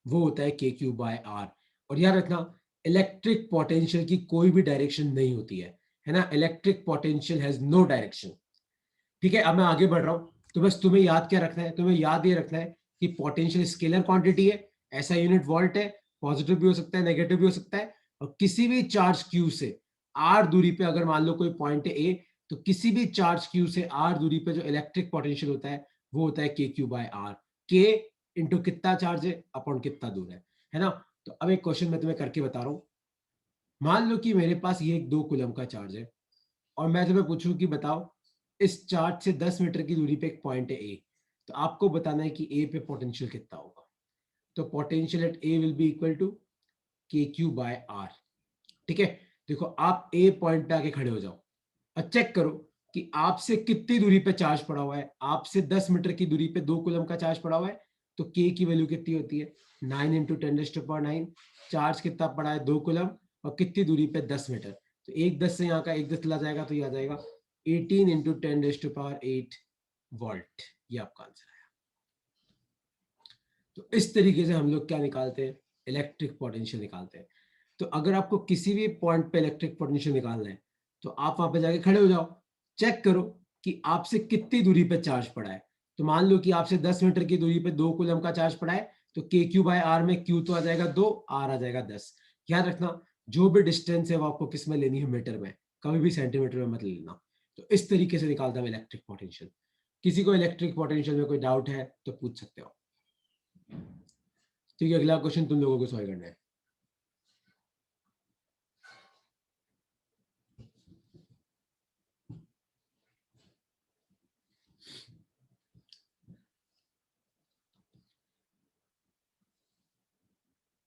वो होता है के क्यू बाय आर। और याद रखना इलेक्ट्रिक पोटेंशियल की कोई भी डायरेक्शन नहीं होती है ना, electric potential has no direction. ठीक है, अब मैं आगे बढ़ रहा हूं, तो बस तुम्हें याद क्या रखना है, तुम्हें याद ये रखना है कि पोटेंशियल स्केलर क्वांटिटी है, ऐसा यूनिट वोल्ट है, पॉजिटिव भी हो सकता है नेगेटिव भी हो सकता है, और किसी भी चार्ज क्यू से आर दूरी पे अगर मान लो कोई पॉइंट है ए, तो किसी भी चार्ज क्यू से आर दूरी पे जो इलेक्ट्रिक पोटेंशियल होता है वो होता है के क्यू बाय आर। के इंटू कितना चार्ज है अपॉन कितना दूर है ना। तो अब एक क्वेश्चन मैं तुम्हें करके बता रहा हूं। मान लो कि मेरे पास ये एक 2 कूलम का चार्ज है, और मैं तुम्हें पूछूं कि बताओ इस चार्ज से 10 मीटर की दूरी पे एक पॉइंट है ए, तो आपको बताना है कि ए पे पोटेंशियल कितना होगा। तो potential at A will be equal to k q by r. ठीक है, देखो आप ए पॉइंट पे आके खड़े हो जाओ और चेक करो कि आपसे कितनी दूरी पे चार्ज पड़ा हुआ है। आपसे 10 मीटर की दूरी पे 2 कूलम का चार्ज पड़ा हुआ है, तो के की वैल्यू कितनी होती है 9 इंटू 10⁻⁹। चार्ज कितना पड़ा है 2 कूलम, और कितनी दूरी पे 10 मीटर, तो एक 10 से यहाँ का एक 10 चला जाएगा, तो ये आ जाएगा 18 इंटू 10⁸ वोल्ट। ये आपका आंसर है। तो इस तरीके से हम लोग क्या निकालते हैं, इलेक्ट्रिक पोटेंशियल निकालते हैं। तो अगर आपको किसी भी पॉइंट पे इलेक्ट्रिक पोटेंशियल निकालना है, तो आप वहां पे जाके खड़े हो जाओ, चेक करो कि आपसे कितनी दूरी पे चार्ज पड़ा है। तो मान लो कि आपसे 10 मीटर की दूरी पे 2 कूलम का चार्ज पड़ा है, तो के क्यू बाय आर में क्यू तो आ जाएगा 2, आर आ जाएगा 10। याद रखना जो भी डिस्टेंस है वो आपको किस में लेनी है, मीटर में, कभी भी सेंटीमीटर में मत लेना। तो इस तरीके से निकालता है इलेक्ट्रिक पोटेंशियल। किसी को इलेक्ट्रिक पोटेंशियल में कोई डाउट है तो पूछ सकते हो। ठीक है, अगला क्वेश्चन तुम लोगों को सॉल्व करना है।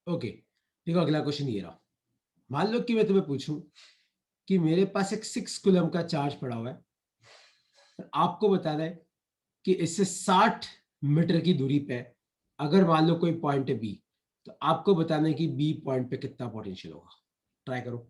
ओके, देखो अगला क्वेश्चन ये रहा। मान लो कि मैं तुम्हें पूछूं कि मेरे पास एक 6 कूलम का चार्ज पड़ा हुआ है, और आपको बताना है कि इससे 60 मीटर की दूरी पे अगर मान लो कोई पॉइंट है बी, तो आपको बताना है कि बी पॉइंट पे कितना पोटेंशियल होगा। ट्राई करो।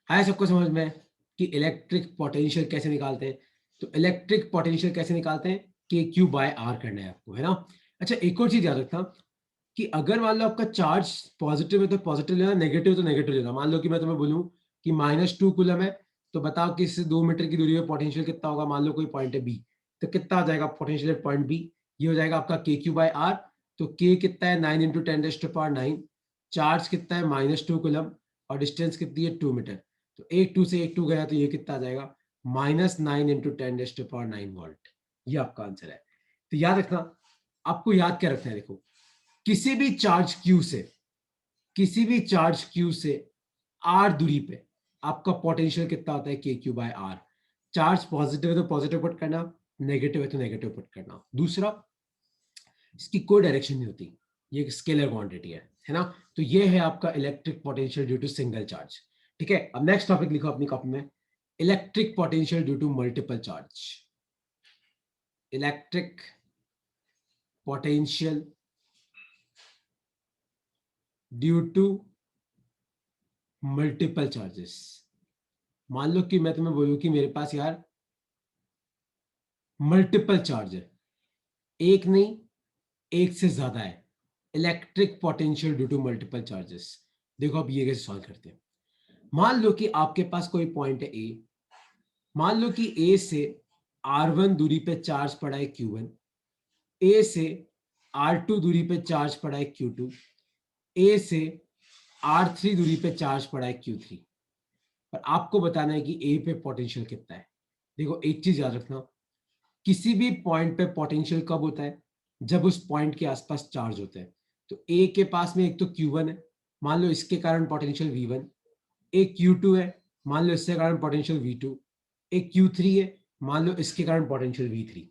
आया सबको समझ में कि इलेक्ट्रिक पोटेंशियल कैसे निकालते हैं? तो इलेक्ट्रिक पोटेंशियल कैसे निकालते हैं, के क्यू बाय आर करना है आपको, है ना। अच्छा, एक और चीज याद रखना कि अगर मान लो आपका चार्ज पॉजिटिव है तो पॉजिटिव लेना, नेगेटिव तो नेगेटिव लेना। मान लो कि मैं तुम्हें बोलूं कि -2 कूलम है, तो बताओ कि इससे 2 मीटर की दूरी में पोटेंशियल कितना होगा। मान लो कोई पॉइंट है बी, तो कितना आ जाएगा पोटेंशियल एट पॉइंट बी, ये हो जाएगा आपका के क्यू बाय आर। तो के कितना है 9 इंटू 10⁻⁹, चार्ज कितना है -2 कूलम, और डिस्टेंस कितनी है 2 मीटर। तो एक 2 से एक 2 गया, तो ये कितना आ जाएगा -9 इंटू 10⁻⁹ वोल्ट। ये आपका आंसर है। तो याद रखना, आपको याद क्या रखना है, देखो किसी भी चार्ज क्यू से, किसी भी चार्ज क्यू से आर दूरी पे आपका पोटेंशियल कितना होता है, k q by r. Charge positive है तो पॉजिटिव पुट करना, नेगेटिव है तो नेगेटिव पुट करना। दूसरा, इसकी कोई डायरेक्शन नहीं होती, ये एक स्केलर क्वांटिटी है ना। तो ये है आपका electric potential due to single charge. ठीक है, अब नेक्स्ट टॉपिक लिखो अपनी कॉपी में, electric potential due to multiple charge. Electric potential due to multiple charges. मान लो कि मैं तुम्हें बोलूं कि मेरे पास यार मल्टीपल चार्ज है, एक नहीं एक से ज्यादा है, electric potential due to multiple charges. देखो अब ये कैसे सॉल्व करते हैं। मान लो कि आपके पास कोई पॉइंट है ए, मान लो कि ए से R1 दूरी पे चार्ज पड़ा है Q1, ए से R2 दूरी पे चार्ज पड़ा है Q2, ए से R3 दूरी पे चार्ज पड़ा है Q3, और आपको बताना है कि ए पे पोटेंशियल कितना है। देखो एक चीज याद रखना, किसी भी पॉइंट पे पोटेंशियल कब होता है, जब उस पॉइंट के आसपास चार्ज होता है। तो ए के पास में एक तो Q1 है, मान लो इसके कारण पोटेंशियल V1, एक Q2 है, मान लो इसके कारण पोटेंशियल V2, एक Q3 है, मान लो इसके कारण पोटेंशियल V3।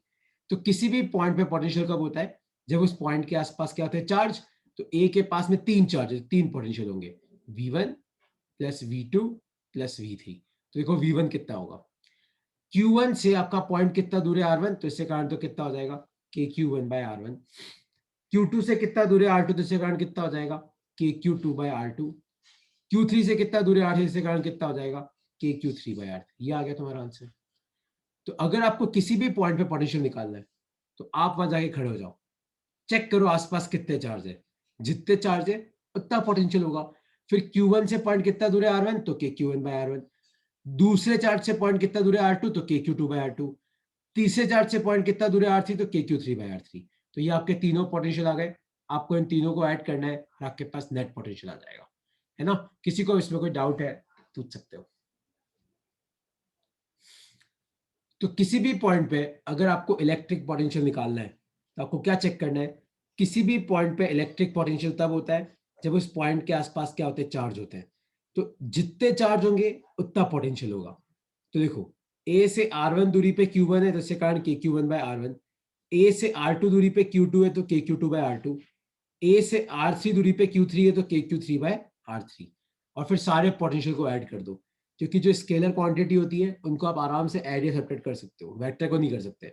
तो किसी भी पॉइंट पे पोटेंशियल कब होता है, जब उस पॉइंट के आसपास क्या होते हैं, चार्ज। तो ए के पास में 3 चार्ज, 3 पोटेंशियल होंगे, V1 plus V2 plus V3। तो देखो V1 कितना होगा, Q1 से आपका पॉइंट कितना दूर है R1, तो इससे कारण तो कितना हो जाएगा KQ1/R1। Q2 से कितना दूर है R2, तो इससे कारण कितना हो जाएगा KQ2/R2। Q3 से कितना दूर है R3, इससे कारण कितना हो जाएगा KQ3/R3। ये आ गया तुम्हारा आंसर। तो अगर आपको किसी भी पॉइंट पे पोटेंशियल निकालना है तो आप वहां जाके खड़े हो जाओ, चेक करो आसपास कितने चार्ज है, जितने चार्ज है उतना पोटेंशियल होगा। फिर Q1 से पॉइंट कितना दूर है R1, तो KQ1/R1। दूसरे चार्ज से पॉइंट कितना दूर है R2, तो KQ2/R2। तीसरे चार्ज से पॉइंट कितना दूर है R3, तो KQ3/R3। तो ये आपके तीनों पोटेंशियल आ गए। आपको इन तीनों को ऐड करना है और आपके पास नेट पोटेंशियल आ जाएगा, है ना। किसी को इसमें कोई डाउट है पूछ सकते हो। तो किसी भी पॉइंट पे अगर आपको इलेक्ट्रिक पोटेंशियल निकालना है तो आपको क्या चेक करना है, किसी भी पॉइंट पे इलेक्ट्रिक पोटेंशियल तब होता है जब उस पॉइंट के आसपास क्या होते हैं, चार्ज होते हैं। तो जितने चार्ज होंगे उतना पोटेंशियल होगा। तो देखो ए से R1 दूरी पे Q1 है, तो इसके कारण KQ1/R1। ए से R2 दूरी पे Q2 है, तो KQ2/R2। ए से R3 दूरी पे Q3 है, तो KQ3/R3। और फिर सारे पोटेंशियल को ऐड कर दो, क्योंकि जो स्केलर क्वांटिटी होती है उनको आप आराम से ऐड या सब्ट्रैक्ट कर सकते हो, वेक्टर को नहीं कर सकते,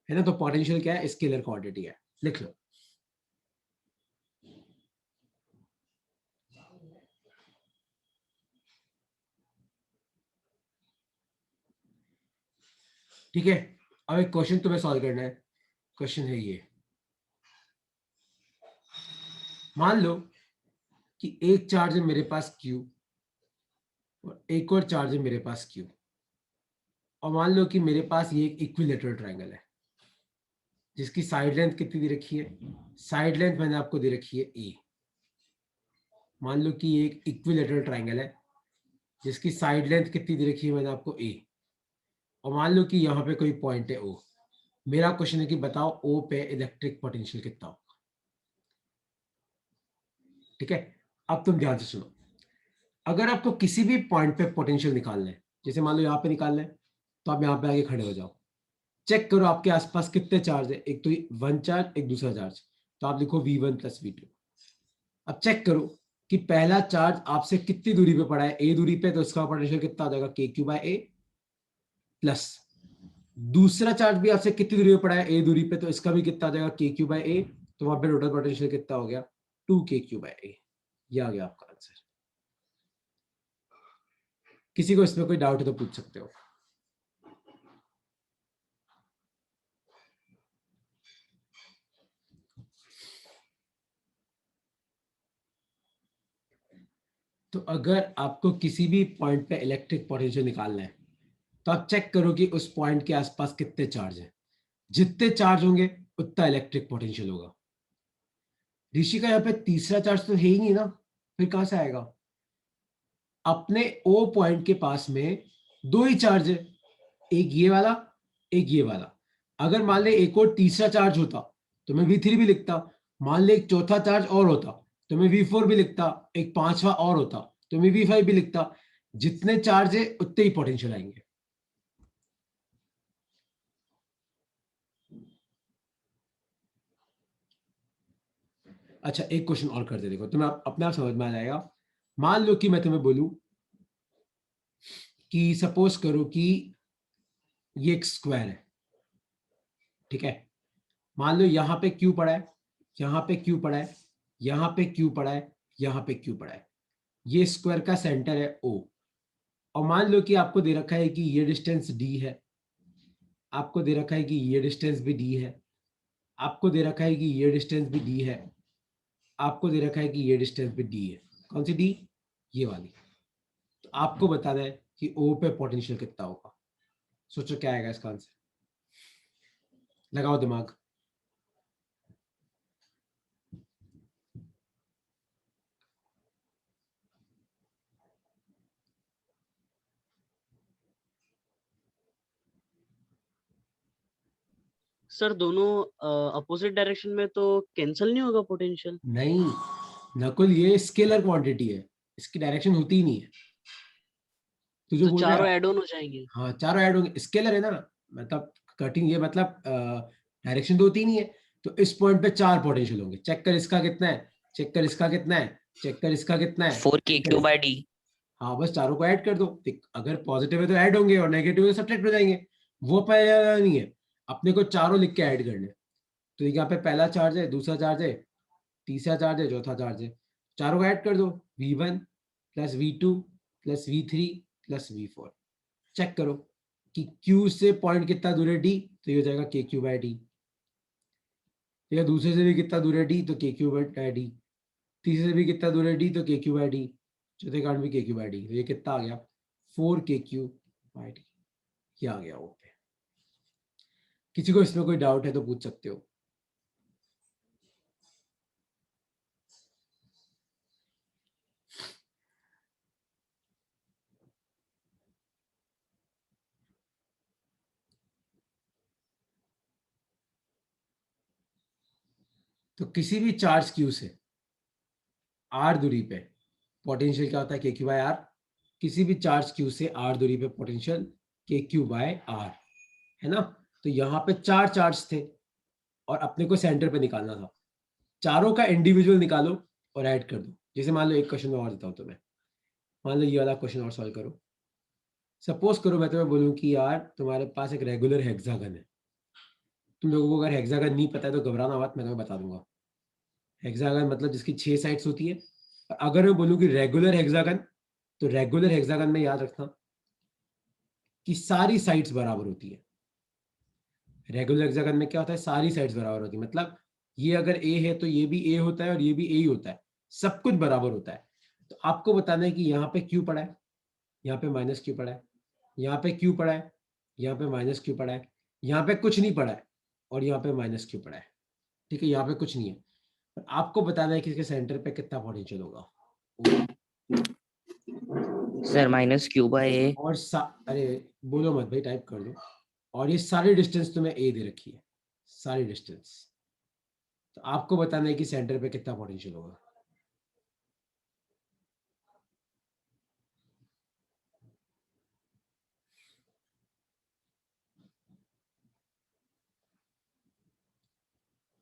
है ना। तो पोटेंशियल क्या है, स्केलर क्वांटिटी है, लिख लो। ठीक है, अब एक क्वेश्चन तुम्हें सॉल्व करना है। क्वेश्चन है ये, मान लो कि एक चार्ज है मेरे पास Q और एक और चार्ज है मेरे पास Q, और मान लो कि मेरे पास ये एक इक्विलेटरल ट्रायंगल है जिसकी साइड लेंथ कितनी दे रखी है, साइड लेंथ मैंने आपको दे रखी है ए। मान लो कि ये एक इक्विलेटरल ट्रायंगल है जिसकी साइड लेंथ कितनी दे रखी है मैंने आपको ए, और मान लो कि यहाँ पे कोई पॉइंट है O। मेरा क्वेश्चन है कि बताओ O पे इलेक्ट्रिक पोटेंशियल कितना होगा। ठीक है, अब तुम ध्यान से सुनो। अगर आपको किसी भी पॉइंट पे पोटेंशियल निकालना है, जैसे मान लो यहाँ पे निकालना है, तो आप यहाँ पे आगे खड़े हो जाओ, चेक करो आपके आसपास कितने चार्ज है, एक तो वन चार्ज एक दूसरा चार्ज। तो आप लिखो V1 प्लस V2। अब चेक करो कि पहला चार्ज आपसे कितनी दूरी पे पड़ा है, ए दूरी पे, तो इसका पोटेंशियल कितना हो जाएगा KQ/A। प्लस दूसरा चार्ज भी आपसे कितनी दूरी पे पड़ा है, ए दूरी पे, तो इसका भी कितना आ जाएगा KQ/A। तो वहां पे टोटल पोटेंशियल कितना हो गया 2KQ/A। ये आ गया आपका आंसर। किसी को इसमें कोई डाउट है तो पूछ सकते हो। तो अगर आपको किसी भी पॉइंट पे इलेक्ट्रिक पोटेंशियल निकालना है तो आप चेक करो कि उस पॉइंट के आसपास कितने चार्ज हैं, जितने चार्ज होंगे उतना इलेक्ट्रिक पोटेंशियल होगा। ऋषि का यहाँ पे तीसरा चार्ज तो है ही नहीं ना, फिर कहां से आएगा। अपने ओ पॉइंट के पास में दो ही चार्ज है, एक ये वाला एक ये वाला। अगर मान ले एक और तीसरा चार्ज होता तो मैं V3 भी लिखता, मान ले एक चौथा चार्ज और होता तो मैं V4 भी लिखता, एक पांचवा और होता तो मैं V5 भी लिखता। जितने चार्ज है उतने ही पोटेंशियल आएंगे। अच्छा एक क्वेश्चन और करते देखो, तुम्हें अपने आप समझ में आ जाएगा। मान लो कि मैं तुम्हें बोलूं कि सपोज करो कि ये एक स्क्वायर है, ठीक है। मान लो यहाँ पे क्यू पड़ा है, यहाँ पे क्यू पड़ा है, यहाँ पे क्यू पड़ा है, यहाँ पे क्यू पड़ा है। ये स्क्वायर का सेंटर है O। और मान लो कि आपको दे रखा है कि ये डिस्टेंस D है, आपको दे रखा है कि ये डिस्टेंस भी D है, आपको दे रखा है कि ये डिस्टेंस भी D है, आपको दे रखा है कि ये डिस्टेंस भी D है। कौन सी D, ये वाली। तो आपको बताना है कि O पे पोटेंशियल कितना होगा। सोचो क्या आएगा इसका आंसर, लगाओ दिमाग। सर दोनों अपोजिट डायरेक्शन में तो कैंसिल नहीं होगा पोटेंशियल? नहीं नकुल, ये स्केलर क्वांटिटी है, इसकी डायरेक्शन होती ही नहीं है। तो जो तो बोल रहा चारों है, ऐड ऑन हो जाएंगे। हाँ चारों ऐड होंगे, स्केलर है ना। मतलब कटिंग, ये मतलब डायरेक्शन तो 3 ही है, तो इस पॉइंट पे 4 पोटेंशियल होंगे। चेक कर इसका कितना है, चेक कर इसका कितना है, चेक कर इसका कितना है, 4KQ/D। हाँ बस चारों को ऐड कर दो। अगर पॉजिटिव है तो ऐड होंगे और नेगेटिव है तो सब्ट्रैक्ट हो जाएंगे। वो पहले नहीं है, अपने को चारों लिख के ऐड करने। तो यहाँ पे पहला चार्ज है, दूसरा चार्ज है, तीसरा चार्ज है, चौथा चार्ज है, चारों को ऐड कर दो। V1 plus V2 plus V3 plus V4। Check करो कि Q से पॉइंट कितना दूर है D, तो ये हो जाएगा KQ/D। ठीक है, दूसरे से भी कितना दूर है D, तो KQ/D। तीसरे से भी कितना दूर है D, तो KQ/D। चौथे कारण भी KQ/D। तो ये कितना आ गया, 4KQ/D। ये आ गया ओके। किसी को इसमें कोई डाउट है तो पूछ सकते हो। तो किसी भी चार्ज Q से R दूरी पे पोटेंशियल क्या होता है, KQ/R। किसी भी चार्ज Q से R दूरी पे पोटेंशियल KQ/R, है ना। तो यहाँ पे 4 चार्ज थे और अपने को सेंटर पे निकालना था। चारों का इंडिविजुअल निकालो और ऐड कर दो। जैसे मान लो एक क्वेश्चन और देता हूँ तुम्हें, मान लो ये वाला क्वेश्चन और सॉल्व करो। सपोज करो मैं तुम्हें बोलूँ कि यार तुम्हारे पास एक रेगुलर हेक्सागन है। तुम लोगों को अगर हेक्सागन नहीं पता है तो घबराना मत, मैं तुम्हें बता दूंगा। हेक्सागन मतलब जिसकी 6 साइड्स होती है। अगर मैं बोलूँ कि रेगुलर हेक्सागन, तो रेगुलर हेक्सागन में याद रखना कि सारी साइड्स बराबर होती है। रेगुलर हेक्सागन में क्या होता है, सारी साइड्स बराबर होती है। मतलब ये अगर ए है तो ये भी ए होता है और ये भी ए ही होता है, सब कुछ बराबर होता है। तो आपको बताना है कि यहाँ पे क्यू पड़ा है, यहाँ पे माइनस क्यू पड़ा है, यहाँ पे क्यू पड़ा है, यहाँ पे माइनस क्यू पड़ा है, यहाँ पे कुछ नहीं पड़ा है और यहाँ पे माइनस क्यू पड़ा है। ठीक है, यहाँ पे कुछ नहीं है। आपको बताना है कि इसके सेंटर पे कितना पोटेंशियल होगा। Sir -Q/A। और अरे बोलो मत भाई, टाइप कर दो। और ये सारी डिस्टेंस तुम्हें ए दे रखी है, सारी डिस्टेंस। तो आपको बताना है कि सेंटर पे कितना पोटेंशियल होगा।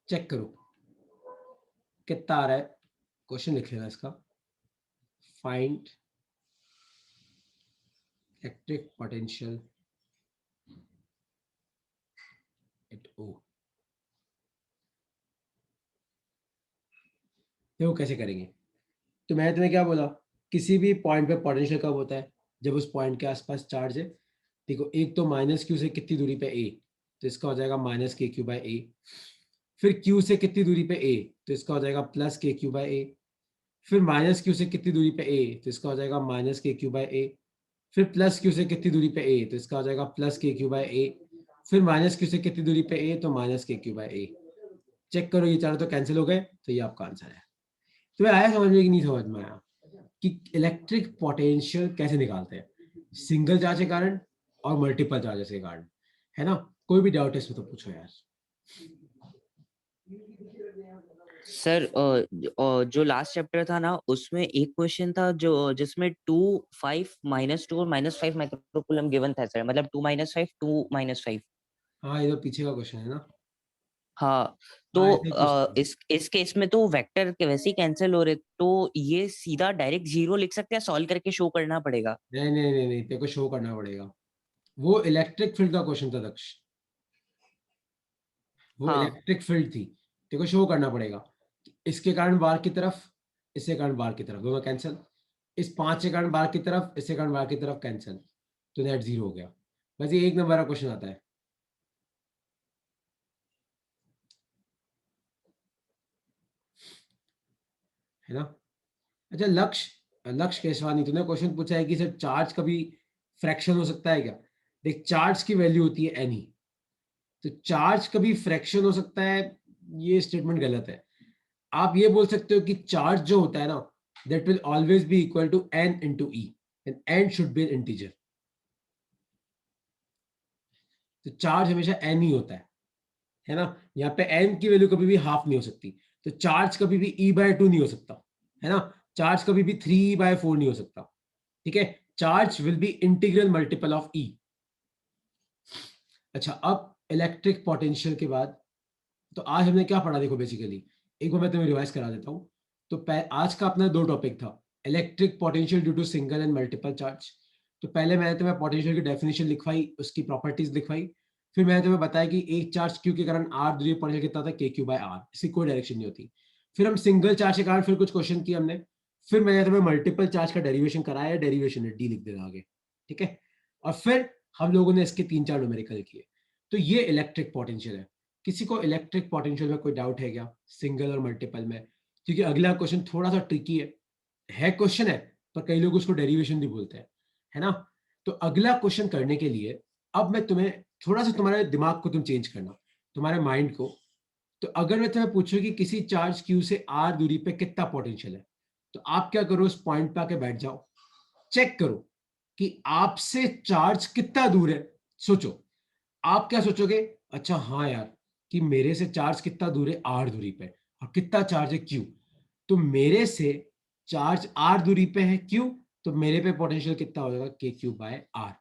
चेक करो कितना आ रहा है। क्वेश्चन लिख लेना इसका, find electric potential eight O। देखो कैसे करेंगे। तो मैंने तुम्हें क्या बोला, किसी भी पॉइंट पे पोटेंशियल कब होता है, जब उस पॉइंट के आसपास चार्ज है। देखो एक तो माइनस क्यू से कितनी दूरी पे A, तो इसका हो जाएगा -KQ/A। फिर Q से कितनी दूरी पे A, तो इसका हो जाएगा +KQ/A। फिर माइनस क्यू से कितनी दूरी पे A, तो इसका हो जाएगा -KQ/A। फिर प्लस क्यू से कितनी दूरी पे A, तो इसका हो जाएगा +KQ/A। फिर माइनस क्यू से कितनी दूरी पे A, तो -KQ/A। चेक करो ये चारों तो कैंसिल हो गए, तो ये आपका आंसर है। तुम्हें आया समझ में कि नहीं समझ में आया कि इलेक्ट्रिक पोटेंशियल कैसे निकालते हैं, सिंगल चार्ज के कारण और मल्टीपल चार्जेस के कारण, है ना। कोई भी डाउट है इसमें तो पूछो यार। सर जो लास्ट चैप्टर था ना, उसमें एक क्वेश्चन था जो जिसमें 2, 5, -2 और -5 माइक्रोकूलम गिवन था सर। मतलब 2 -5, 2 -5। हाँ ये तो पीछे का क्वेश्चन है ना। हाँ, तो हाँ ऐसे ही कुछ था। इस केस में तो वेक्टर के वैसे ही कैंसिल हो रहे, तो ये सीधा डायरेक्ट 0 लिख सकते हैं, सॉल्व करके शो करना पड़ेगा? नहीं नहीं नहीं नहीं, तेरे को शो करना पड़ेगा। वो इलेक्ट्रिक फील्ड का क्वेश्चन था दक्ष, वो हाँ। इलेक्ट्रिक फील्ड थी। तेरे को शो करना पड़ेगा इसके कारण बार की तरफ, इसके कारण बार की तरफ, दोनों कैंसिल। इस 5 के कारण बार की तरफ, इसके कारण बार की तरफ कैंसिल, तो नेट 0 हो गया। बस ये 1 नंबर का क्वेश्चन आता है ना। अच्छा लक्ष्य, लक्ष्य केशवानी, तूने क्वेश्चन पूछा है कि सर चार्ज कभी फ्रैक्शन हो सकता है क्या। देख चार्ज की वैल्यू होती है एन ही, तो चार्ज कभी फ्रैक्शन हो सकता है, ये स्टेटमेंट गलत है। आप ये बोल सकते हो कि चार्ज जो होता है ना, that will always be equal to n into e, and n should be an integer. तो चार्ज हमेशा n ही होता है ना। यहाँ पे n की वैल्यू कभी भी हाफ नहीं हो सकती, तो चार्ज कभी भी E/2 नहीं हो सकता, है ना। चार्ज कभी भी 3/4 नहीं हो सकता। ठीक है, charge will be integral multiple of E। अच्छा, अब इलेक्ट्रिक पोटेंशियल के बाद तो आज हमने क्या पढ़ा, देखो बेसिकली एक बार मैं तुम्हें रिवाइज करा देता हूँ। तो आज का अपना 2 टॉपिक था, electric potential due to single and multiple charge. तो पहले मैंने तुम्हें पोटेंशियल की डेफिनेशन लिखवाई, उसकी प्रॉपर्टीज लिखवाई, फिर मैंने तुम्हें बताया कि एक चार्ज क्यू के कारण आर दूरी पोटेंशियल कितना था, के क्यू बाय आर, इसकी कोई डायरेक्शन नहीं होती। फिर हम सिंगल चार्ज के कारण फिर कुछ क्वेश्चन किए हमने, फिर मैंने तुम्हें मल्टीपल चार्ज का डेरिवेशन कराया, डेरिवेशन है डी लिख देना आगे, ठीक है। और फिर हम लोगों ने इसके 3-4 न्यूमेरिकल किए। तो ये इलेक्ट्रिक पोटेंशियल है। किसी को इलेक्ट्रिक पोटेंशियल में कोई डाउट है क्या, सिंगल और मल्टीपल में? क्योंकि अगला क्वेश्चन थोड़ा सा ट्रिकी है क्वेश्चन है, पर कई लोग उसको डेरिवेशन भी बोलते हैं, है ना। तो अगला क्वेश्चन करने के लिए अब मैं तुम्हें थोड़ा सा, तुम्हारे दिमाग को तुम चेंज करना, तुम्हारे माइंड को। तो अगर मैं तुम्हें पूछूं कि किसी चार्ज क्यू से आर दूरी पे कितना पोटेंशियल है, तो आप क्या करो, उस पॉइंट पे आके बैठ जाओ, चेक करो कि आपसे चार्ज कितना दूर है। सोचो, आप क्या सोचोगे, अच्छा हाँ यार, कि मेरे से चार्ज कितना दूर है, आर दूरी पे, और कितना चार्ज है, क्यू। तो मेरे से चार्ज आर दूरी पे है, क्यू, तो मेरे पे पोटेंशियल कितना हो जाएगा, के क्यू बाय आर,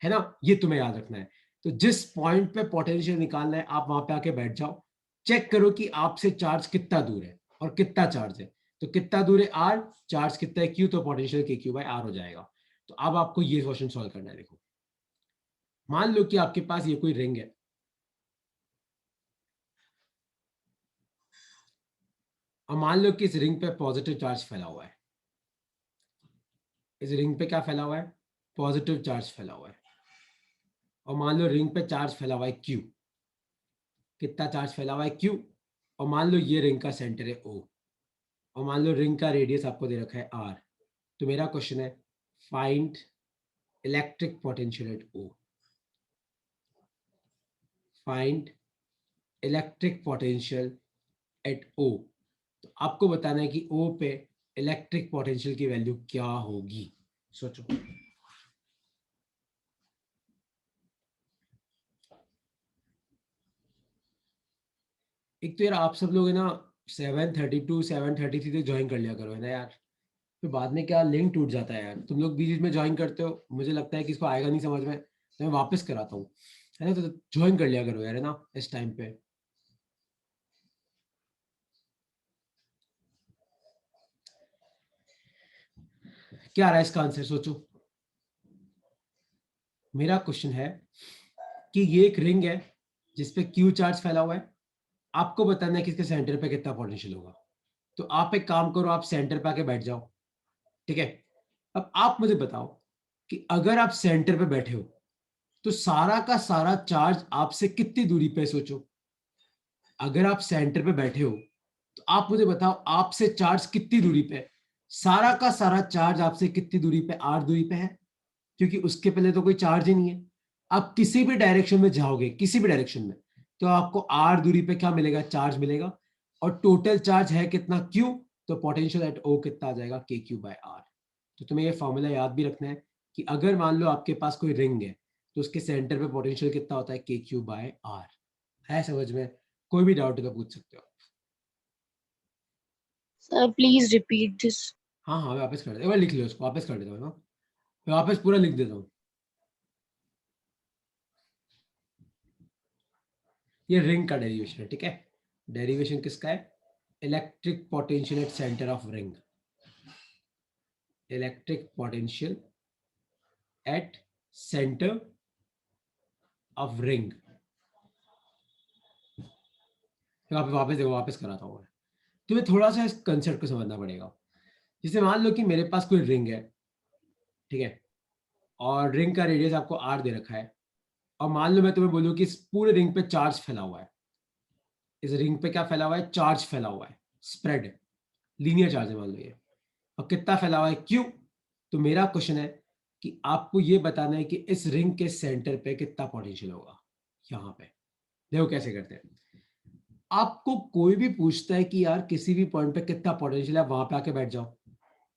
है ना। ये तुम्हें याद रखना है। तो जिस पॉइंट पे पोटेंशियल निकालना है, आप वहां पे आके बैठ जाओ, चेक करो कि आपसे चार्ज कितना दूर है और कितना चार्ज है। तो कितना दूर है आर, चार्ज कितना है क्यू, तो पोटेंशियल के क्यू बाय आर हो जाएगा। तो अब आपको ये क्वेश्चन सॉल्व करना है। देखो, मान लो कि आपके पास ये कोई रिंग है, और मान लो कि इस रिंग पे पॉजिटिव चार्ज फैला हुआ है। इस रिंग पे क्या फैला हुआ है, पॉजिटिव चार्ज फैला हुआ है। और मान लो रिंग पे चार्ज फैला हुआ है क्यू, कितना चार्ज फैला हुआ है, क्यू। और मान लो ये रिंग का सेंटर है ओ, और मान लो रिंग का रेडियस आपको दे रखा है आर। तो मेरा क्वेश्चन है, find electric potential at O. Find electric potential at O. तो आपको बताना है कि ओ पे इलेक्ट्रिक पोटेंशियल की वैल्यू क्या होगी। सोचो, एक तो यार आप सब लोग है ना 7:32 7:33 तक ज्वाइन कर लिया करो, है ना यार। फिर बाद में क्या लिंक टूट जाता है यार, तुम लोग बीच बीच में ज्वाइन करते हो, मुझे लगता है कि इसको आएगा नहीं समझ में, तो मैं वापस कराता हूँ, है ना। तो ज्वाइन कर लिया करो यार, है ना, इस टाइम पे। क्या आ रहा है इसका आंसर, सोचो। मेरा क्वेश्चन है कि ये एक रिंग है जिसपे क्यू चार्ज फैला हुआ है, आपको बताना है कि इसके सेंटर पे कितना पोटेंशियल होगा। तो आप एक काम करो, आप सेंटर पे आके बैठ जाओ, ठीक है। अब आप मुझे बताओ कि अगर आप सेंटर पे बैठे हो, तो सारा का सारा चार्ज आपसे कितनी दूरी पे है, सोचो। अगर आप सेंटर पे बैठे हो, तो आप मुझे बताओ आपसे चार्ज कितनी दूरी पे है। सारा का सारा चार्ज आपसे कितनी दूरी पे, आर दूरी पे है, क्योंकि उसके पहले तो कोई चार्ज ही नहीं है। आप किसी भी डायरेक्शन में जाओगे, किसी भी डायरेक्शन में, तो आपको आर दूरी पे क्या मिलेगा, चार्ज मिलेगा। और टोटल चार्ज है कितना, क्यू। तो पोटेंशियल एट ओ कितना आ जाएगा, के क्यू बाय आर। तो तुम्हें ये फॉर्मूला याद भी रखना है कि अगर मान लो आपके पास कोई रिंग है, तो उसके सेंटर पे पोटेंशियल कितना होता है, के क्यू बाय आर। है समझ में? कोई भी डाउट है तो पूछ सकते हो। Sir, please repeat this. हाँ हाँ, मैं वापस कर देता हूँ, एक बार लिख लो उसको, वापस कर देता हूँ ना, मैं वापस पूरा लिख देता हूँ। ये रिंग का डेरिवेशन है, ठीक है। डेरिवेशन किसका है, electric potential at centre of ring. Electric potential at centre of ring. वापस देखो, वापस कराता हूँ। तुम्हें थोड़ा सा इस कंसेप्ट को समझना पड़ेगा। जैसे मान लो कि मेरे पास कोई रिंग है, ठीक है, और रिंग का रेडियस आपको आर दे रखा है, और मान लो मैं तुम्हें बोलूँ कि इस पूरे रिंग पे चार्ज फैला हुआ है। इस रिंग पे क्या फैला हुआ है, चार्ज फैला हुआ है, स्प्रेड है, लीनियर चार्ज है मान लो ये। और कितना फैला हुआ है, क्यू। तो मेरा क्वेश्चन है कि आपको ये बताना है कि इस रिंग के सेंटर पे कितना पोटेंशियल होगा। यहाँ पे देखो कैसे करते हैं। आपको कोई भी पूछता है कि यार किसी भी पॉइंट पे कितना पोटेंशियल है, वहां पे आके बैठ जाओ।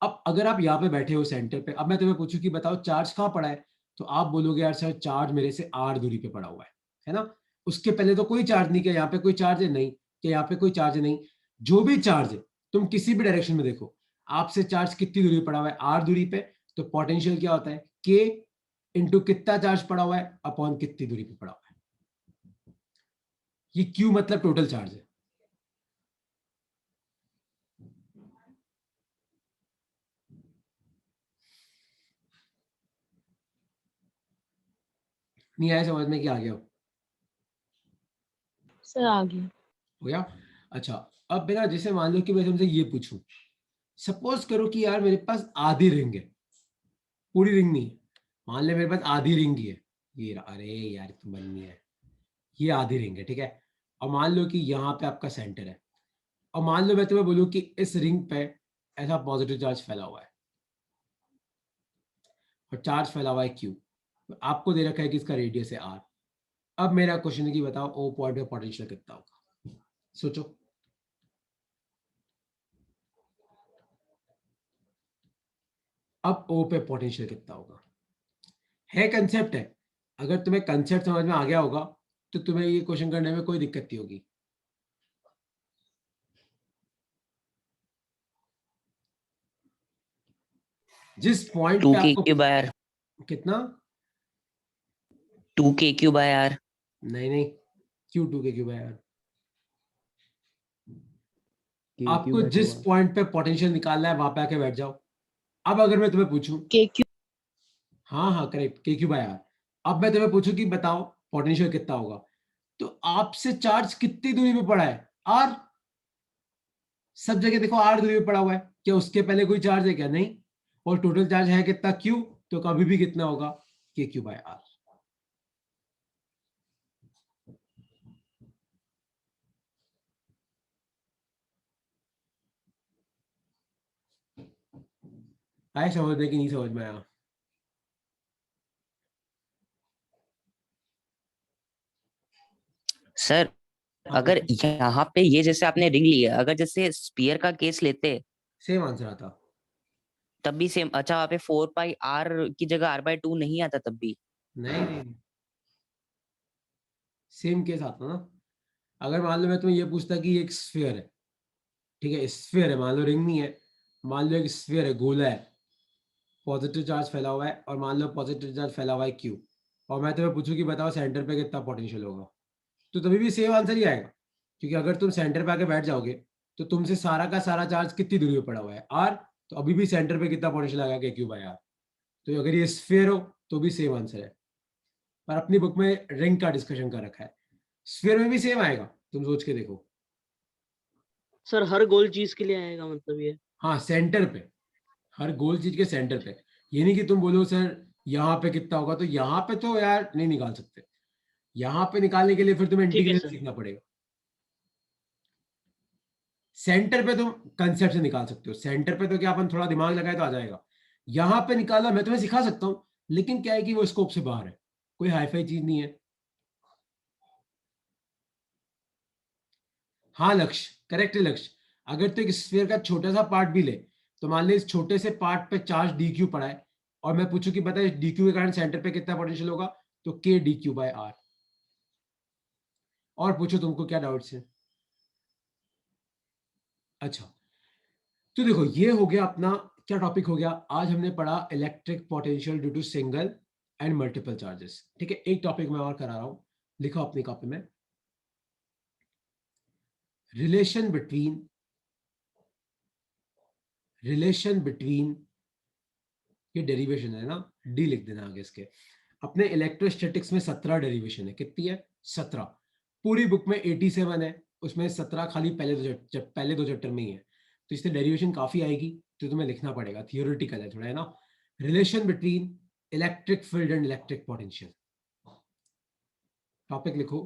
अब अगर आप यहाँ पे बैठे हो सेंटर पे, अब मैं तुम्हें पूछूं कि बताओ चार्ज कहाँ पड़ा है, तो आप बोलोगे यार सर चार्ज मेरे से आर दूरी पे पड़ा हुआ है ना। उसके पहले तो कोई चार्ज नहीं, किया यहाँ पे कोई चार्ज है नहीं, कि यहाँ पे कोई चार्ज है नहीं। जो भी चार्ज है, तुम किसी भी डायरेक्शन में देखो, आपसे चार्ज कितनी दूरी पे पड़ा हुआ है, आर दूरी पे। तो पोटेंशियल क्या होता है, के इंटू कितना चार्ज पड़ा हुआ है अपॉन कितनी दूरी पे पड़ा हुआ है। ये Q मतलब टोटल चार्ज है। नहीं आया समझ में कि आ गया? Sir, आ गया. हो गया? अच्छा, अब मेरा जैसे मान लो कि मैं तुमसे ये पूछूं, सपोज करो कि यार मेरे पास आधी रिंग है, पूरी रिंग नहीं है, मान ले मेरे पास आधी रिंग ही है, ये अरे यार तो बन नहीं है, ये आधी रिंग है, ठीक है। और मान लो कि यहाँ पे आपका सेंटर है, और मान लो मैं तुम्हें बोलूं कि इस रिंग पे ऐसा पॉजिटिव चार्ज फैला हुआ है और चार्ज फैला हुआ है क्यू, तो आपको दे रखा है कि इसका रेडियस है आर। अब मेरा क्वेश्चन है कि बताओ ओ पॉइंट पे पोटेंशियल कितना होगा, सोचो। अब ओ पे पोटेंशियल कितना होगा, है कंसेप्ट है, अगर तुम्हें कंसेप्ट समझ में आ गया होगा तो तुम्हें ये क्वेश्चन करने में कोई दिक्कत नहीं होगी। जिस पॉइंट टू पे के आपको क्यू बाय आर, कितना, 2 k cube by r। नहीं नहीं, Q to k q by are, Q आपको by जिस 2r। पॉइंट पे पोटेंशियल निकालना है वहां पे आके बैठ जाओ। अब अगर मैं तुम्हें पूछूं, KQ. हाँ हाँ करेक्ट, के क्यू बाय आर, अब मैं तुम्हें पूछूं कि बताओ पोटेंशियल कितना होगा, तो आपसे चार्ज कितनी दूरी पे पड़ा है, आर। सब जगह देखो आर दूरी पे पड़ा हुआ है, क्या उसके पहले कोई चार्ज है क्या, नहीं। और टोटल चार्ज है कितना, क्यू, तो कभी भी कितना होगा, के क्यू बाय आर। आए समझ में कि नहीं समझ में आया? सर अगर यहाँ पे ये जैसे आपने रिंग ली है, अगर जैसे स्पीयर का केस लेते सेम आंसर आता, तब भी सेम। अच्छा, वहाँ पे 4 पाई r की जगह r/2 नहीं आता तब भी? नहीं नहीं, सेम केस आता ना। अगर मान लो मैं तुम्हें ये पूछता कि ये एक स्फीयर है, ठीक है, स्फीयर है, मान लो रिंग नहीं है, मान लो एक स्फीयर है, गोला है, पॉजिटिव चार्ज फैला हुआ है, और मान लो पॉजिटिव चार्ज फैला हुआ है क्यू, और मैं तुम्हें पूछूं कि बताओ सेंटर पे कितना पोटेंशियल होगा, तो तभी भी सेम आंसर ही आएगा, क्योंकि अगर तुम सेंटर पे आके बैठ जाओगे तो तुमसे सारा का सारा चार्ज कितनी दूरी पे पड़ा हुआ है, आर, तो अभी भी सेंटर पे कितना पोटेंशियल आएगा, के क्यू बाय आर। तो अगर ये स्फीयर हो तो भी सेम आंसर है, पर अपनी बुक में रिंग का डिस्कशन कर रखा है, स्फीयर में भी सेम आएगा, तुम सोच के देखो। सर हर गोल चीज के लिए आएगा मतलब ये? हाँ सेंटर पे, हर गोल चीज के सेंटर पे, ये नहीं कि तुम बोलो सर यहाँ पे कितना होगा, तो यहाँ पे तो यार नहीं निकाल सकते, यहाँ पे निकालने के लिए फिर तुम्हें ठीक है इंटीग्रेशन सर। सीखना पड़ेगा। सेंटर पे तुम कंसेप्ट से निकाल सकते हो, सेंटर पे तो क्या अपन थोड़ा दिमाग लगाए तो आ जाएगा, यहाँ पे निकालना मैं तुम्हें सिखा सकता हूँ, लेकिन क्या है कि वो स्कोप से बाहर है, कोई हाईफाई चीज नहीं है। हाँ लक्ष्य, करेक्ट है लक्ष्य, अगर तो एक स्फीयर का छोटा सा पार्ट भी ले, तो मान ली इस छोटे से पार्ट पे चार्ज डी क्यू पड़ा है, और मैं पूछूं कि बता इस डी क्यू के कारण सेंटर पे कितना पोटेंशियल होगा, तो के डी क्यू बाय आर। और पूछो तुमको क्या डाउट्स है। अच्छा, तो देखो ये हो गया अपना, क्या टॉपिक हो गया आज, हमने पढ़ा electric potential due to single and multiple charges, ठीक है। एक टॉपिक मैं और करा रहा हूं, लिखो अपनी कॉपी में, रिलेशन बिटवीन, ये डेरिवेशन है ना, डी लिख देना आगे इसके। अपने इलेक्ट्रोस्टैटिक्स में 17 डेरिवेशन है, कितनी है, 17। पूरी बुक में 87 है, उसमें 17 खाली पहले दो चैप्टर में ही है, तो इससे डेरिवेशन काफी आएगी, तो तुम्हें लिखना पड़ेगा, थियोरेटिकल है थोड़ा, है ना। Relation between electric field and electric potential, topic लिखो,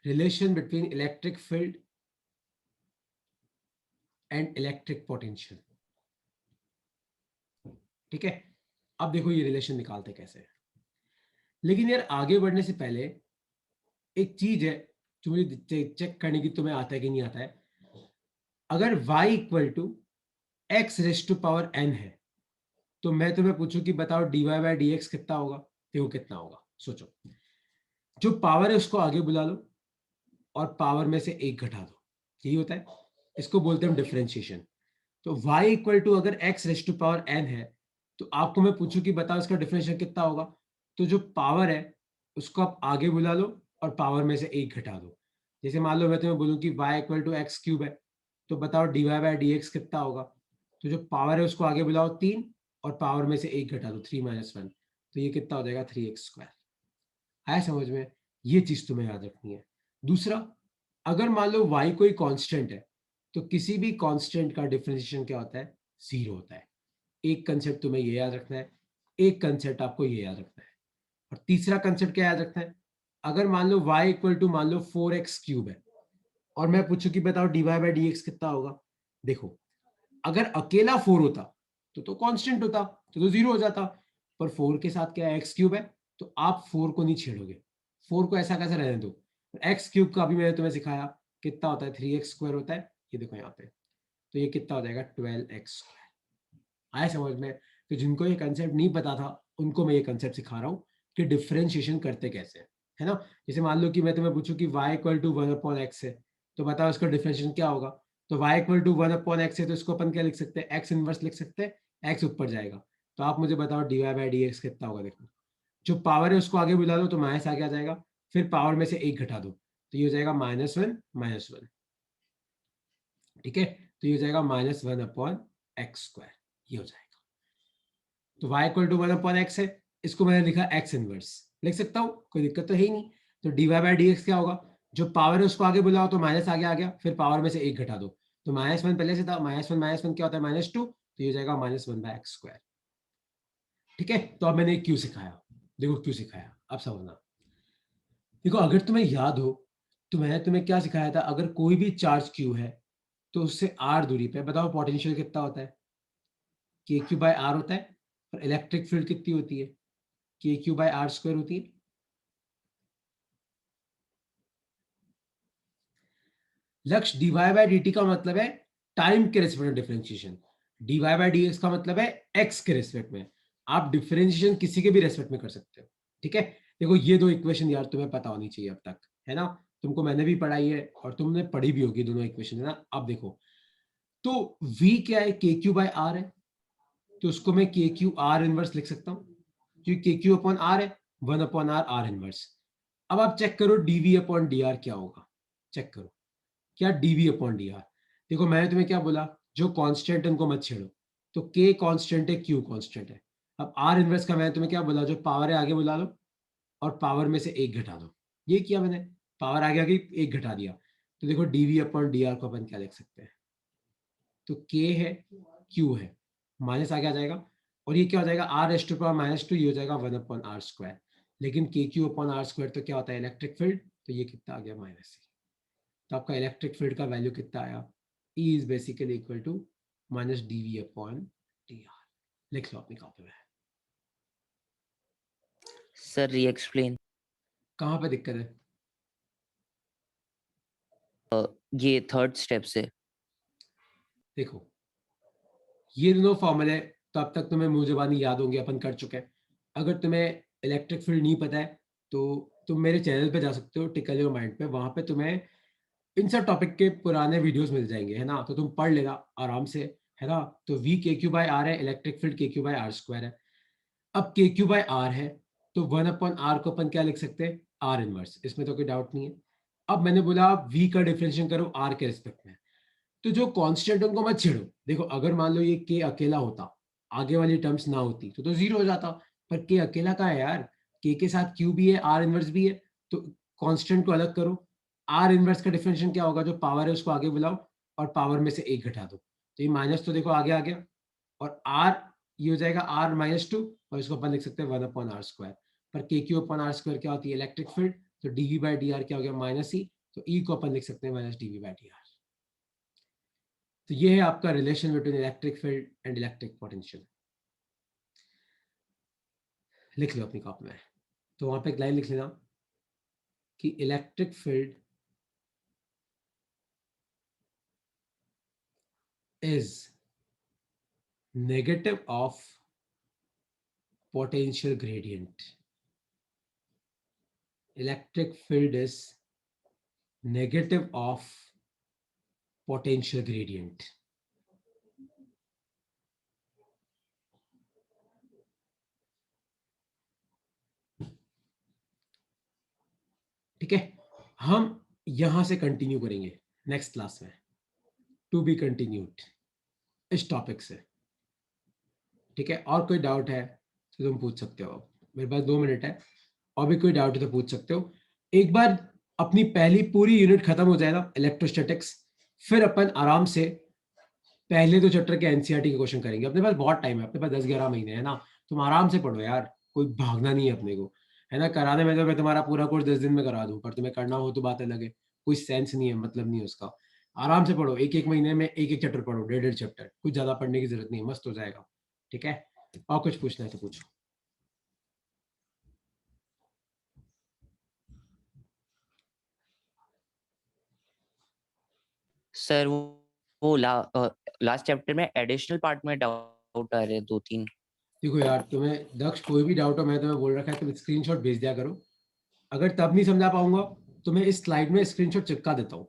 relation between electric field and electric potential, ठीक है। अब देखो ये रिलेशन निकालते कैसे है, लेकिन यार आगे बढ़ने से पहले एक चीज है जो मुझे चेक करने की, तुम्हें आता है कि नहीं आता है। अगर y equal to x raise to power n है, तो मैं तुम्हें पूछूं कि बताओ dy बाय dx कितना होगा, देखो कितना होगा, सोचो। जो पावर है उसको आगे बुला लो, और पावर में से एक घटा दो, यही होता है, इसको बोलते हैं हम डिफरेंशिएशन। तो y इक्वल टू अगर x raise to power n है, तो आपको मैं पूछूं कि बताओ इसका डिफरेंशिएशन कितना होगा, तो जो पावर है उसको आप आगे बुला लो और पावर में से एक घटा दो। जैसे मान लो मैं तुम्हें बोलूं कि y equal to x cube है, तो बताओ dy बाई डी एक्स कितना होगा। तो जो पावर है उसको आगे बुलाओ 3 और पावर में से 1 घटा दो 3 माइनस 1, तो ये कितना हो जाएगा 3x स्क्वायर। आया समझ में? ये चीज तुम्हें याद रखनी है। दूसरा, अगर मान लो y कोई कांस्टेंट है तो किसी भी कांस्टेंट का डिफरेंशिएशन क्या होता है, 0 होता है। एक कंसेप्ट तुम्हें ये याद रखना है, एक कंसेप्ट आपको ये याद रखना है। और तीसरा कंसेप्ट क्या याद रखना है, अगर मान लो y इक्वल टू मान लो 4x क्यूब है और मैं पूछूं कि बताओ dy बाई डी एक्स कितना होगा। देखो, अगर अकेला 4 होता तो कांस्टेंट होता, तो 0 हो जाता, पर 4 के साथ क्या है, एक्स क्यूब है, तो आप 4 को नहीं छेड़ोगे, 4 को ऐसा कैसे रहने दो। एक्स क्यूब का भी मैंने तुम्हें सिखाया कितना होता है, 3x स्क्वायर होता है, ये देखो यहाँ पे, तो ये कितना हो जाएगा 12x स्क्वायर। आया समझ में? तो जिनको ये कंसेप्ट नहीं पता था उनको मैं ये कंसेप्ट सिखा रहा हूँ कि डिफरेंशिएशन करते कैसे है ना। जैसे मान लो कि मैं तुम्हें पूछूं कि y इक्वल टू 1/x है, तो बताओ इसका डिफरेंशिएशन क्या होगा। तो y इक्वल टू 1/x है, तो इसको अपन क्या लिख सकते हैं, x इनवर्स लिख सकते हैं, x ऊपर जाएगा। तो आप मुझे बताओ dy बाई डी एक्स कितना होगा। देखो, जो पावर है उसको आगे बुला दो तो माइनस आगे आ जाएगा, फिर पावर में से 1 घटा दो तो ये हो जाएगा -1 ठीक है। तो ये हो जाएगा -1/x स्क्वायर, ये हो जाएगा। तो y इक्वल टू 1/x है, इसको मैंने लिखा x इनवर्स, लिख सकता हूँ, कोई दिक्कत तो है ही नहीं। तो dy बाई डी एक्स क्या होगा, जो पावर है उसको आगे बुलाओ तो माइनस आगे आ गया, फिर पावर में से 1 घटा दो, तो -1 पहले से था, -1 क्या होता है -2, तो ये हो जाएगा -1/x स्क्वायर। ठीक है, तो अब मैंने क्यों सिखाया, देखो क्यों सिखाया, अब समझना। देखो, अगर तुम्हें याद हो तो मैंने तुम्हें क्या सिखाया था, अगर कोई भी चार्ज क्यू है तो उससे r दूरी पे बताओ पोटेंशियल कितना होता है, के क्यू बाई आर होता है। और इलेक्ट्रिक फील्ड कितनी होती है, k Q by are square होती है। लक्ष्य dy बाई डी टी का मतलब है टाइम के रेस्पेक्ट में differentiation, dy by D x का मतलब है x के रेस्पेक्ट में। आप डिफरेंशिएशन किसी के भी रेस्पेक्ट में कर सकते हो। ठीक है, देखो ये दो इक्वेशन यार तुम्हें पता होनी चाहिए अब तक, है ना। तुमको मैंने भी पढ़ाई है और तुमने पढ़ी भी होगी दोनों इक्वेशन, है ना। अब देखो, तो v क्या है, के क्यू बाई आर है, तो उसको मैं के क्यू आर इनवर्स लिख सकता हूँ, क्योंकि के क्यू अपॉन आर है, 1/r आर इनवर्स। अब आप चेक करो डीवी अपॉन डी आर क्या होगा, चेक करो क्या डीवी अपॉन डी आर। देखो मैंने तुम्हें क्या बोला, जो कांस्टेंट है उनको मत छेड़ो, तो के कांस्टेंट है, क्यू कांस्टेंट है। अब आर इनवर्स का मैंने तुम्हें क्या बोला, जो पावर है आगे बुला लो और पावर में से 1 घटा दो, ये किया मैंने, पावर आगे आगे 1 घटा दिया। तो देखो डीवी अपॉन डी आर को अपन क्या लिख सकते हैं, तो के है, क्यू है, माइनस आगे आ जाएगा, और ये क्या हो जाएगा आर एस टू पावर -2, ये हो जाएगा 1/r स्क्वायर। लेकिन के क्यू अपॉन आर स्क्वायर तो क्या होता है, इलेक्ट्रिक फील्ड, तो ये कितना आ गया -e। तो आपका इलेक्ट्रिक फील्ड का वैल्यू कितना आया, E is basically equal to -dv upon dr। लिख लो अपनी कॉपी में। सर री एक्सप्लेन। कहाँ पे दिक्कत है, ये थर्ड स्टेप से। देखो ये दोनों फॉर्मूले तो अब तक तुम्हें मुंह जुबानी याद होंगे, अपन कर चुके हैं। अगर तुम्हें इलेक्ट्रिक फील्ड नहीं पता है तो तुम मेरे चैनल पे जा सकते हो, टिकल योर माइंड पे, वहां पे तुम्हें इन सब टॉपिक के पुराने वीडियोस मिल जाएंगे, है ना। तो तुम पढ़ लेना आराम से, है ना। तो v के क्यू बाई आर है, इलेक्ट्रिक फील्ड के क्यू बाई आर स्क्वायर है। अब के क्यू बाई आर है, तो 1/r को अपन क्या लिख सकते हैं, आर इनवर्स, इसमें तो कोई डाउट नहीं है। अब मैंने बोला v का डिफरेंशिएशन करो r के रिस्पेक्ट में, तो जो कांस्टेंट उनको मत छेड़ो। देखो अगर मान लो ये के अकेला होता, आगे वाली टर्म्स ना होती तो 0 हो जाता, पर के अकेला का है यार, के साथ क्यू भी है, आर इनवर्स भी है, तो कांस्टेंट को अलग करो। आर इनवर्स का डिफरेंशिएशन क्या होगा, जो पावर है उसको आगे बुलाओ और पावर में से 1 घटा दो, तो ये माइनस तो देखो आगे आ गया, और आर ये हो जाएगा r-2, और इसको अपन लिख सकते हैं 1/r स्क्वायर। पर के क्यू अपॉन आर स्क्वायर क्या होती है, इलेक्ट्रिक फील्ड, तो dv बाई डी आर क्या हो गया -e, तो e को अपन लिख सकते हैं -dv बाई डी आर। तो ये है आपका relation between electric field and electric potential. लिख लो अपनी कॉपी में, तो वहां पे एक लाइन लिख लेना कि electric field is negative of potential gradient. Electric field is negative of potential gradient. ठीक है, हम यहां से कंटिन्यू करेंगे नेक्स्ट क्लास में, टू बी कंटिन्यूड इस टॉपिक से, ठीक है। और कोई डाउट है तो तुम पूछ सकते हो, मेरे पास 2 मिनट है, और भी कोई डाउट है तो पूछ सकते हो। एक बार अपनी पहली पूरी यूनिट खत्म हो जाए ना इलेक्ट्रोस्टैटिक्स, फिर अपन आराम से पहले 2 चैप्टर के एनसीईआरटी के क्वेश्चन करेंगे। अपने पास बहुत टाइम है, अपने पास 10-11 महीने है ना, तुम आराम से पढ़ो यार, कोई भागना नहीं है अपने को, है ना। कराने में तो मैं तुम्हारा पूरा कोर्स 10 दिन में करा दूं, पर तुम्हें करना हो तो बात अलग है, कोई सेंस नहीं है, मतलब नहीं है उसका। आराम से पढ़ो, एक महीने में एक चैप्टर पढ़ो, 1.5 चैप्टर, कुछ ज्यादा पढ़ने की जरूरत नहीं है, मस्त हो जाएगा, ठीक है। और कुछ पूछना है तो पूछो। सर वो लास्ट चैप्टर में एडिशनल पार्ट में डाउट आ रहे 2-3। देखो यार, तुम्हें दक्ष कोई भी डाउट हो, मैं तुम्हें बोल रखा है तुम स्क्रीनशॉट भेज दिया करो। अगर तब नहीं समझा पाऊंगा तो मैं इस स्लाइड में स्क्रीनशॉट चिपका देता हूँ,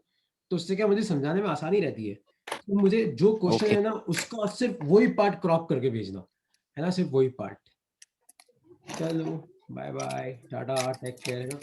तो उससे क्या मुझे समझाने में आसानी रहती है। तो मुझे जो क्वेश्चन Okay. है ना उसका सिर्फ वही पार्ट क्रॉप करके भेजना, है ना, सिर्फ वही पार्ट। चलो bye bye, tata, take care.